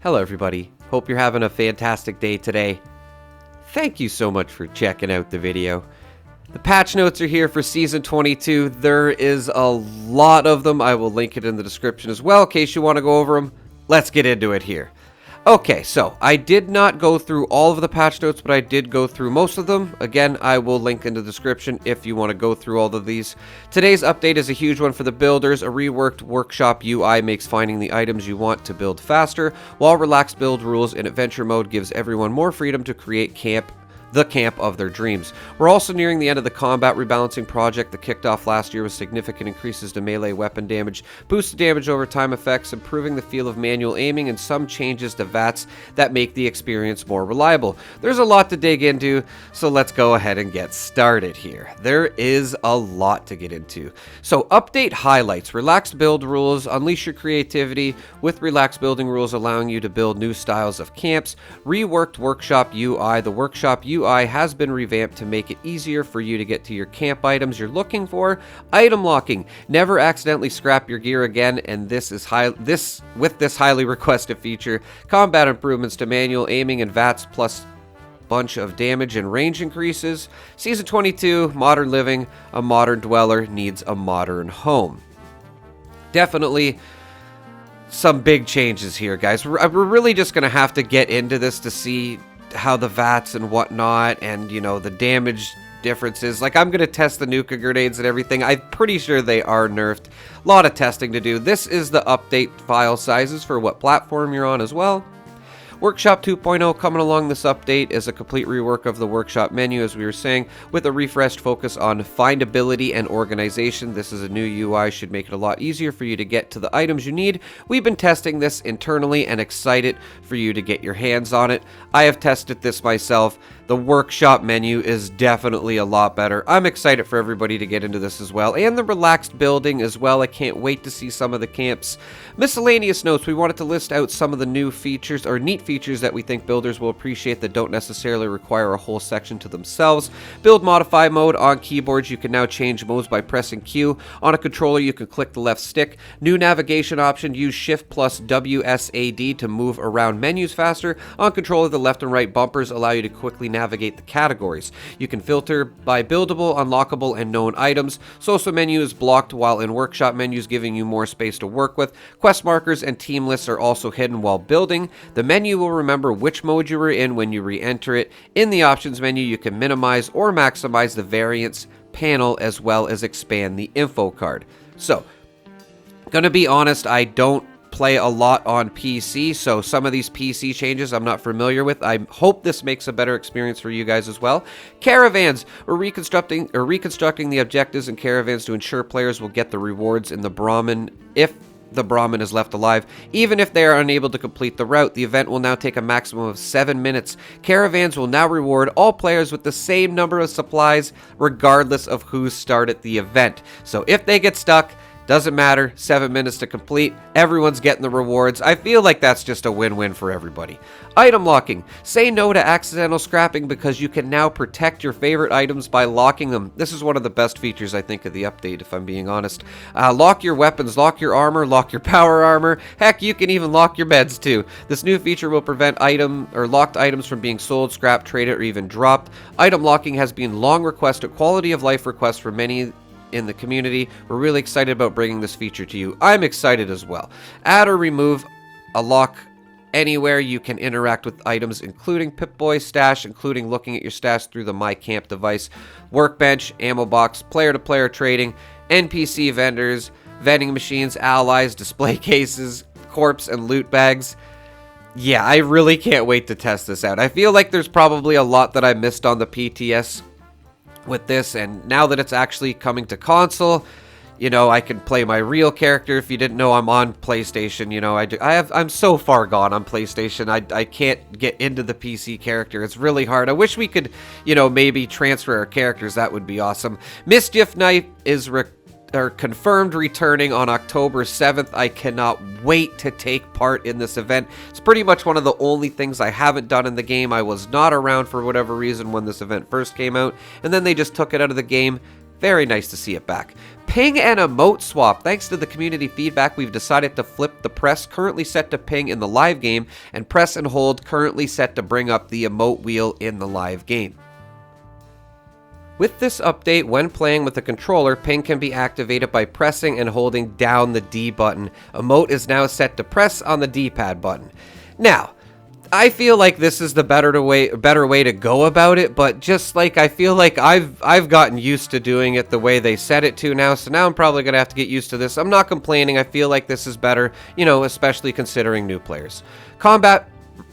Hello everybody, hope you're having a fantastic day today. Thank you so much for checking out the video. The patch notes are here for Season 22. There is a lot of them. I will link it in the description as well in case you want to go over them. Let's get into it here. Okay, so I did not go through all of the patch notes, but I did go through most of them. Again, I will link in the description if you want to go through all of these. Today's update is a huge one for the builders. A reworked workshop UI makes finding the items you want to build faster, while relaxed build rules in adventure mode gives everyone more freedom to create the camp of their dreams. We're also nearing the end of the combat rebalancing project that kicked off last year with significant increases to melee weapon damage, boosted damage over time effects, improving the feel of manual aiming, and some changes to VATS that make the experience more reliable. There's a lot to dig into, so let's go ahead and get started here. There is a lot to get into. So update highlights: relaxed build rules, unleash your creativity with relaxed building rules allowing you to build new styles of camps, reworked workshop UI. The workshop UI has been revamped to make it easier for you to get to your camp items you're looking for. Item locking: never accidentally scrap your gear again, and this with this highly requested feature. Combat improvements to manual aiming and VATS plus bunch of damage and range increases. Season 22, modern living: a modern dweller needs a modern home. Definitely some big changes here, guys. We're really just gonna have to get into this to see how the VATS and whatnot, and you know, the damage differences. Like, I'm gonna test the Nuka grenades and everything. I'm pretty sure they are nerfed. A lot of testing to do. This is the update file sizes for what platform you're on as well. Workshop 2.0 coming along. This update is a complete rework of the workshop menu, as we were saying, with a refreshed focus on findability and organization. This is a new UI, should make it a lot easier for you to get to the items you need. We've been testing this internally and excited for you to get your hands on it. I have tested this myself. The workshop menu is definitely a lot better. I'm excited for everybody to get into this as well, and the relaxed building as well. I can't wait to see some of the camps. Miscellaneous notes: we wanted to list out some of the new features, or neat features, that we think builders will appreciate that don't necessarily require a whole section to themselves. Build modify mode: on keyboards you can now change modes by pressing Q. On a controller you can click the left stick. New navigation option: use Shift plus WSAD to move around menus faster. On controller, the left and right bumpers allow you to quickly navigate the categories. You can filter by buildable, unlockable, and known items. Social menu is blocked while in workshop menus, giving you more space to work with. Quest markers and team lists are also hidden while building. The menu will remember which mode you were in when you re-enter it. In the options menu, you can minimize or maximize the variants panel, as well as expand the info card. So, gonna be honest, I don't play a lot on PC, so some of these PC changes I'm not familiar with. I hope this makes a better experience for you guys as well. Caravans: we're reconstructing the objectives and caravans to ensure players will get the rewards in the Brahmin if the Brahmin is left alive. Even if they are unable to complete the route, the event will now take a maximum of 7 minutes. Caravans will now reward all players with the same number of supplies, regardless of who started the event. So if they get stuck, doesn't matter, 7 minutes to complete, everyone's getting the rewards. I feel like that's just a win-win for everybody. Item locking: say no to accidental scrapping because you can now protect your favorite items by locking them. This is one of the best features, I think, of the update, if I'm being honest. Lock your weapons, lock your armor, lock your power armor. Heck, you can even lock your beds too. This new feature will prevent locked items from being sold, scrapped, traded, or even dropped. Item locking has been long requested quality of life request for many in the community. We're really excited about bringing this feature to you. I'm excited as well. Add or remove a lock anywhere you can interact with items, including Pip-Boy stash, including looking at your stash through the My Camp device, workbench, ammo box, player-to-player trading, NPC vendors, vending machines, allies, display cases, corpse, and loot bags. Yeah, I really can't wait to test this out. I feel like there's probably a lot that I missed on the PTS with this, and now that it's actually coming to console, you know, I can play my real character. If you didn't know, I'm on PlayStation. You know, I'm so far gone on PlayStation. I can't get into the PC character. It's really hard. I wish we could, you know, maybe transfer our characters. That would be awesome. Mischief Knight is confirmed returning on October 7th. I cannot wait to take part in this event. It's pretty much one of the only things I haven't done in the game. I was not around for whatever reason when this event first came out, and then they just took it out of the game. Very nice to see it back. Ping and emote swap. Thanks to the community feedback, we've decided to flip the press currently set to ping in the live game and press and hold currently set to bring up the emote wheel in the live game. With this update, when playing with the controller, ping can be activated by pressing and holding down the D button. Emote is now set to press on the D-pad button. Now, I feel like this is the better way to go about it, but just like I feel like I've gotten used to doing it the way they set it to now, so now I'm probably going to have to get used to this. I'm not complaining. I feel like this is better, especially considering new players. Combat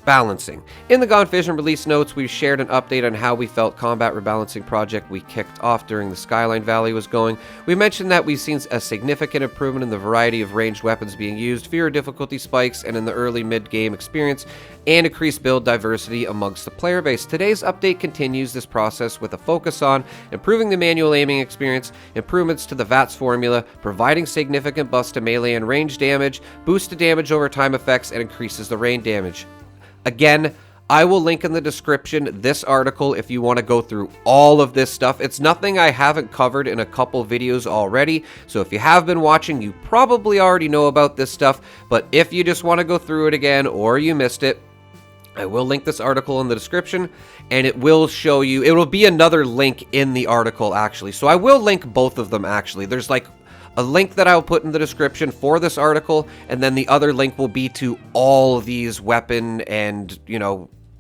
balancing. In the Gone Fission release notes, we've shared an update on how we felt combat rebalancing project we kicked off during the Skyline Valley was going. We mentioned that we've seen a significant improvement in the variety of ranged weapons being used, fewer difficulty spikes, and in the early mid-game experience, and increased build diversity amongst the player base. Today's update continues this process with a focus on improving the manual aiming experience, improvements to the VATS formula, providing significant buffs to melee and range damage, boosted damage over time effects, and increases the rain damage. Again, I will link in the description this article if you want to go through all of this stuff. It's nothing I haven't covered in a couple videos already, so if you have been watching, you probably already know about this stuff, but if you just want to go through it again or you missed it, I will link this article in the description, and it will show you, it will be another link in the article actually, so I will link both of them actually. There's like a link that I'll put in the description for this article, and then the other link will be to all these weapon and,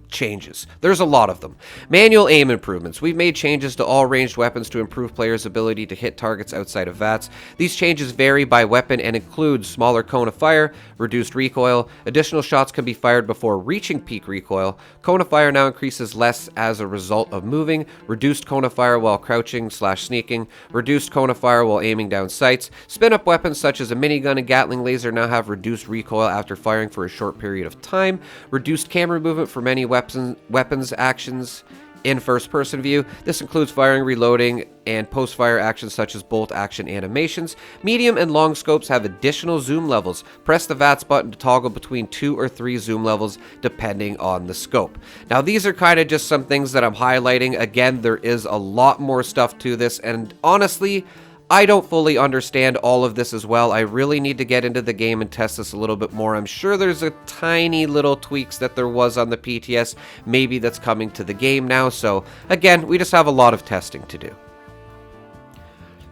changes. There's a lot of them. Manual aim improvements. We've made changes to all ranged weapons to improve players' ability to hit targets outside of VATS. These changes vary by weapon and include smaller cone of fire, reduced recoil, additional shots can be fired before reaching peak recoil, cone of fire now increases less as a result of moving, reduced cone of fire while crouching/sneaking, reduced cone of fire while aiming down sights. Spin-up weapons such as a minigun and Gatling laser now have reduced recoil after firing for a short period of time, reduced camera movement for many weapons actions in first-person view. This includes firing, reloading, and post-fire actions such as bolt action animations. Medium and long scopes have additional zoom levels. Press the VATS button to toggle between 2 or 3 zoom levels depending on the scope. Now these are kind of just some things that I'm highlighting. Again, there is a lot more stuff to this, and honestly, I don't fully understand all of this as well. I really need to get into the game and test this a little bit more. I'm sure there's a tiny little tweaks that there was on the PTS, maybe that's coming to the game now. So again, we just have a lot of testing to do.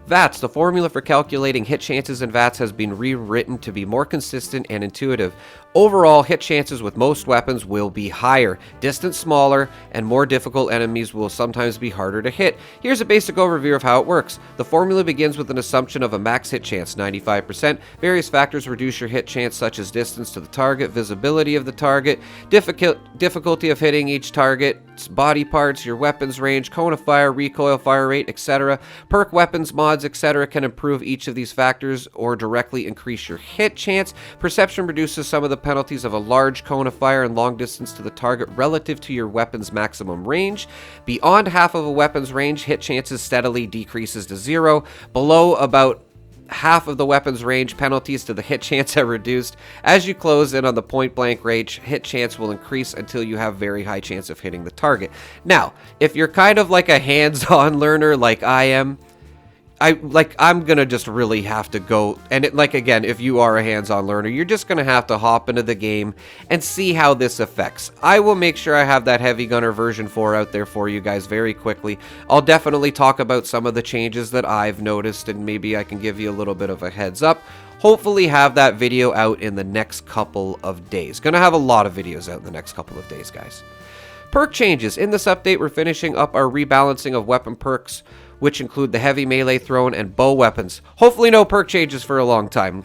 VATS, the formula for calculating hit chances in VATS has been rewritten to be more consistent and intuitive. Overall, hit chances with most weapons will be higher, distance smaller, and more difficult enemies will sometimes be harder to hit. Here's a basic overview of how it works. The formula begins with an assumption of a max hit chance, 95%. Various factors reduce your hit chance, such as distance to the target, visibility of the target, difficulty of hitting each target, body parts, your weapons range, cone of fire, recoil, fire rate, etc. Perk weapons, mods, etc. can improve each of these factors or directly increase your hit chance. Perception reduces some of the penalties of a large cone of fire and long distance to the target relative to your weapon's maximum range. Beyond half of a weapon's range, hit chances steadily decreases to 0. Below about half of the weapon's range, penalties to the hit chance are reduced. As you close in on the point blank range, hit chance will increase until you have very high chance of hitting the target. Now, if you're kind of like a hands-on learner like I am, I'm gonna just really have to go, and again, if you are a hands-on learner, you're just gonna have to hop into the game and see how this affects. I will make sure I have that Heavy Gunner version 4 out there for you guys very quickly. I'll definitely talk about some of the changes that I've noticed, and maybe I can give you a little bit of a heads up. Hopefully have that video out in the next couple of days. Gonna have a lot of videos out in the next couple of days, guys. Perk changes. In this update, we're finishing up our rebalancing of weapon perks, which include the heavy melee thrown and bow weapons. Hopefully no perk changes for a long time.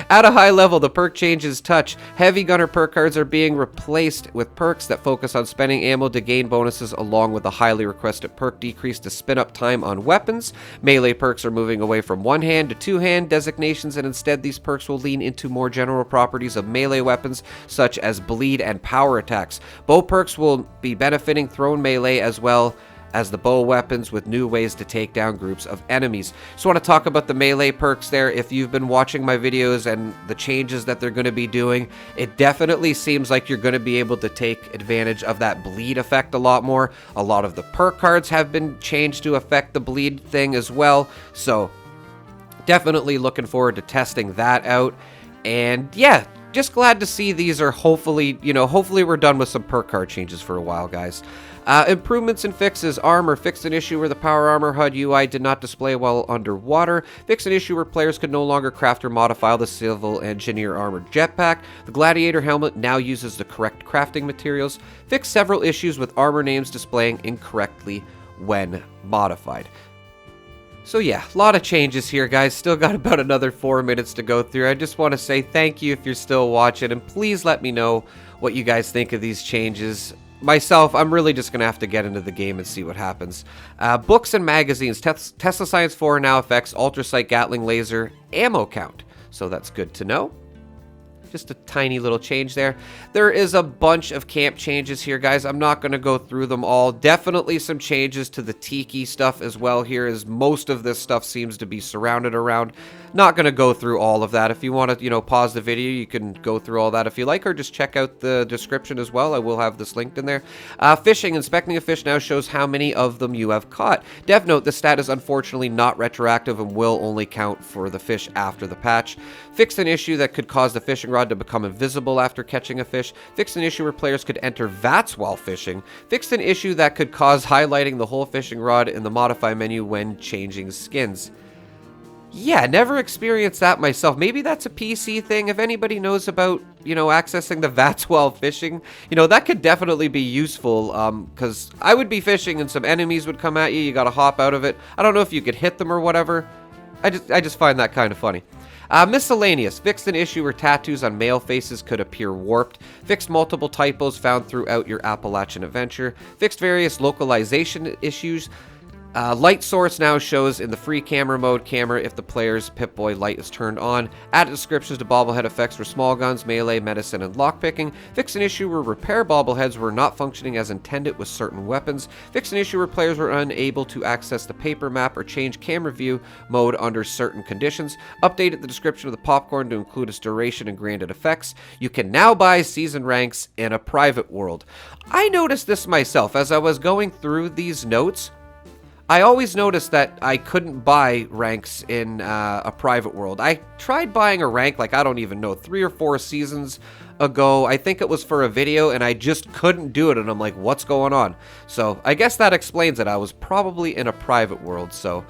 At a high level, the perk changes touch. Heavy Gunner perk cards are being replaced with perks that focus on spending ammo to gain bonuses, along with a highly requested perk decrease to spin up time on weapons. Melee perks are moving away from one-hand to two-hand designations, and instead these perks will lean into more general properties of melee weapons, such as bleed and power attacks. Bow perks will be benefiting thrown melee as well as the bow weapons, with new ways to take down groups of enemies. So I want to talk about the melee perks there. If you've been watching my videos and the changes that they're going to be doing, it definitely seems like you're going to be able to take advantage of that bleed effect a lot more. A lot of the perk cards have been changed to affect the bleed thing as well. So Definitely looking forward to testing that out. And yeah, just glad to see these are hopefully, hopefully we're done with some perk card changes for a while, guys. Improvements and fixes. Armor. Fixed an issue where the Power Armor HUD UI did not display while underwater. Fixed an issue where players could no longer craft or modify the Civil Engineer Armored Jetpack. The Gladiator Helmet now uses the correct crafting materials. Fixed several issues with armor names displaying incorrectly when modified. So yeah, a lot of changes here, guys. Still got about another 4 minutes to go through. I just want to say thank you if you're still watching, and please let me know what you guys think of these changes. Myself, I'm really just going to have to get into the game and see what happens. Books and magazines. Tesla Science 4 now affects Ultrasight Gatling Laser ammo count. So that's good to know. Just a tiny little change there. There is a bunch of camp changes here, guys. I'm not going to go through them all. Definitely some changes to the Tiki stuff as well here, as most of this stuff seems to be surrounded around. Not going to go through all of that. If you want to, pause the video, you can go through all that if you like, or just check out the description as well. I will have this linked in there. Fishing. Inspecting a fish now shows how many of them you have caught. Dev note, this stat is unfortunately not retroactive and will only count for the fish after the patch. Fixed an issue that could cause the fishing rod to become invisible after catching a fish. Fixed an issue where players could enter VATS while fishing. Fixed an issue that could cause highlighting the whole fishing rod in the modify menu when changing skins. Yeah, never experienced that myself. Maybe that's a PC thing. If anybody knows about, accessing the VATS while fishing, that could definitely be useful, because I would be fishing and some enemies would come at you. You gotta hop out of it. I don't know if you could hit them or whatever. I just find that kind of funny. Miscellaneous. Fixed an issue where tattoos on male faces could appear warped. Fixed multiple typos found throughout your Appalachian adventure. Fixed various localization issues. Light source now shows in the free camera mode camera if the player's Pip-Boy light is turned on. Added descriptions to bobblehead effects for small guns, melee, medicine, and lockpicking. Fixed an issue where repair bobbleheads were not functioning as intended with certain weapons. Fixed an issue where players were unable to access the paper map or change camera view mode under certain conditions. Updated the description of the popcorn to include its duration and granted effects. You can now buy season ranks in a private world. I noticed this myself as I was going through these notes. I always noticed that I couldn't buy ranks in a private world. I tried buying a rank, like, I don't even know, 3 or 4 seasons ago. I think it was for a video, and I just couldn't do it, and I'm like, what's going on? So I guess that explains it. I was probably in a private world, so,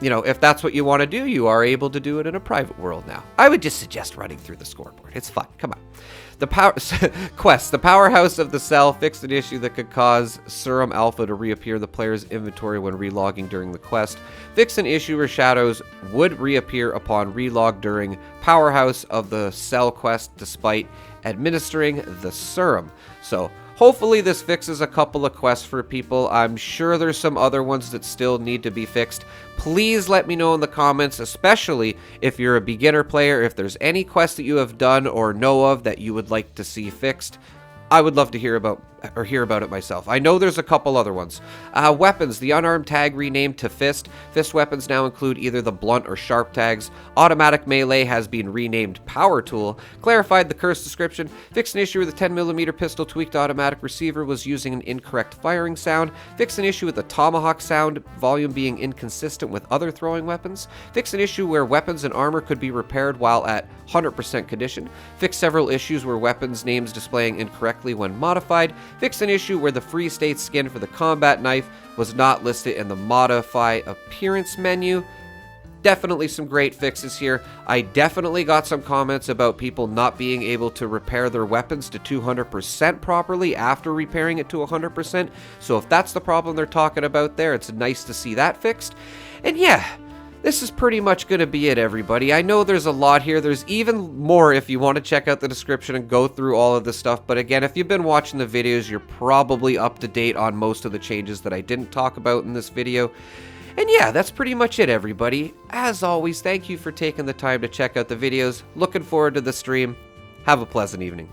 if that's what you want to do, you are able to do it in a private world now. I would just suggest running through the scoreboard. It's fun. Come on. The quest. The powerhouse of the cell fixed an issue that could cause Serum Alpha to reappear in the player's inventory when relogging during the quest. Fixed an issue where shadows would reappear upon relog during Powerhouse of the Cell quest despite administering the serum. So hopefully this fixes a couple of quests for people. I'm sure there's some other ones that still need to be fixed. Please let me know in the comments, especially if you're a beginner player, if there's any quests that you have done or know of that you would like to see fixed. I would love to hear about it myself. I know there's a couple other ones. Weapons. The unarmed tag renamed to Fist. Fist weapons now include either the blunt or sharp tags. Automatic melee has been renamed Power Tool. Clarified the curse description. Fixed an issue with the 10mm pistol tweaked automatic receiver was using an incorrect firing sound. Fixed an issue with the tomahawk sound volume being inconsistent with other throwing weapons. Fixed an issue where weapons and armor could be repaired while at 100% condition. Fixed several issues where weapons names displaying incorrectly when modified. Fixed an issue where the free state skin for the combat knife was not listed in the modify appearance menu. Definitely some great fixes here. I definitely got some comments about people not being able to repair their weapons to 200% properly after repairing it to 100%. So if that's the problem they're talking about there, it's nice to see that fixed. And yeah, this is pretty much going to be it, everybody. I know there's a lot here. There's even more if you want to check out the description and go through all of this stuff. But again, if you've been watching the videos, you're probably up to date on most of the changes that I didn't talk about in this video. And yeah, that's pretty much it, everybody. As always, thank you for taking the time to check out the videos. Looking forward to the stream. Have a pleasant evening.